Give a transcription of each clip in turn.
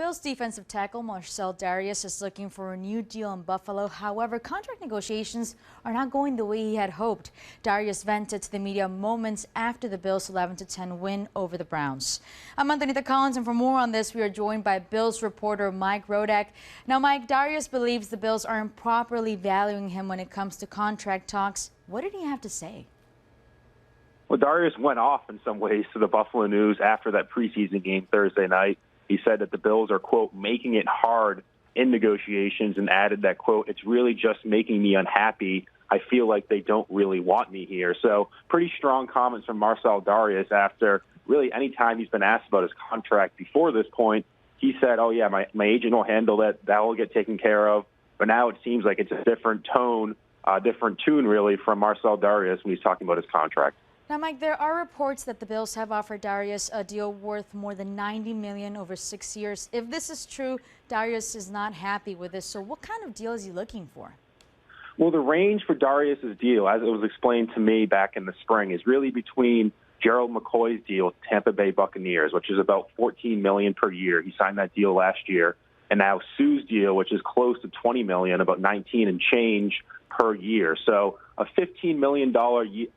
Bills defensive tackle Marcell Dareus is looking for a new deal in Buffalo. However, contract negotiations are not going the way he had hoped. Dareus vented to the media moments after the Bills' 11-10 win over the Browns. I'm Anthony Collins, and for more on this, we are joined by Bills reporter Mike Rodak. Now, Mike, Dareus believes the Bills aren't properly valuing him when it comes to contract talks. What did he have to say? Well, Dareus went off in some ways to the Buffalo News after that preseason game Thursday night. He said that the Bills are, quote, making it hard in negotiations, and added that, quote, it's really just making me unhappy. I feel like they don't really want me here. So pretty strong comments from Marcell Dareus after really any time he's been asked about his contract before this point. He said, oh, yeah, my agent will handle that. That will get taken care of. But now it seems like it's a different tone, different tune, really, from Marcell Dareus when he's talking about his contract. Now, Mike, there are reports that the Bills have offered Dareus a deal worth more than $90 million over 6 years. If this is true, Dareus is not happy with this. So what kind of deal is he looking for? Well, the range for Dareus' deal, as it was explained to me back in the spring, is really between Gerald McCoy's deal with Tampa Bay Buccaneers, which is about $14 million per year. He signed that deal last year. And now Suh's deal, which is close to $20 million, about 19 and change per year. So a $15 million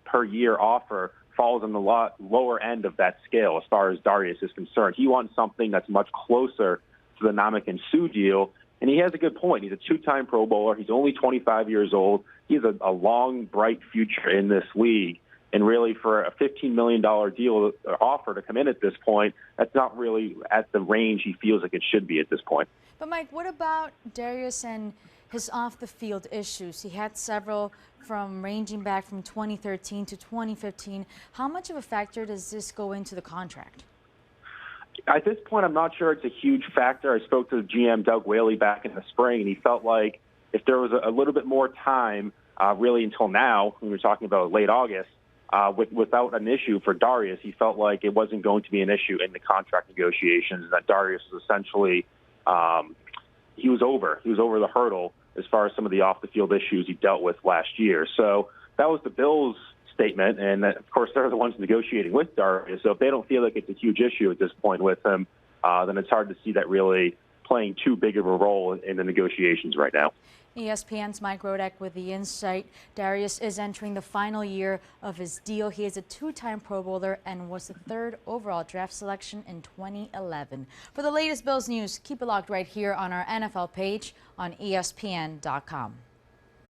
per year offer falls on the lower end of that scale as far as Dareus is concerned. He wants something that's much closer to the Ndamukong Suh deal. And he has a good point. He's a two-time Pro Bowler. He's only 25 years old. He has a long, bright future in this league. And really, for a $15 million deal offer to come in at this point, that's not really at the range he feels like it should be at this point. But, Mike, what about Dareus and his off-the-field issues? He had several ranging back from 2013 to 2015. How much of a factor does this go into the contract? At this point, I'm not sure it's a huge factor. I spoke to GM Doug Whaley back in the spring, and he felt like if there was a little bit more time, really until now, when we were talking about late August, without an issue for Dareus, he felt like it wasn't going to be an issue in the contract negotiations, that Dareus was essentially he was over the hurdle as far as some of the off-the-field issues he dealt with last year. So that was the Bills' statement, and of course they're the ones negotiating with Dareus. So if they don't feel like it's a huge issue at this point with him, then it's hard to see that really playing too big of a role in the negotiations right now. ESPN's Mike Rodak with the insight. Dareus is entering the final year of his deal. He is a two-time Pro Bowler and was the third overall draft selection in 2011. For the latest Bills news, keep it locked right here on our NFL page on ESPN.com.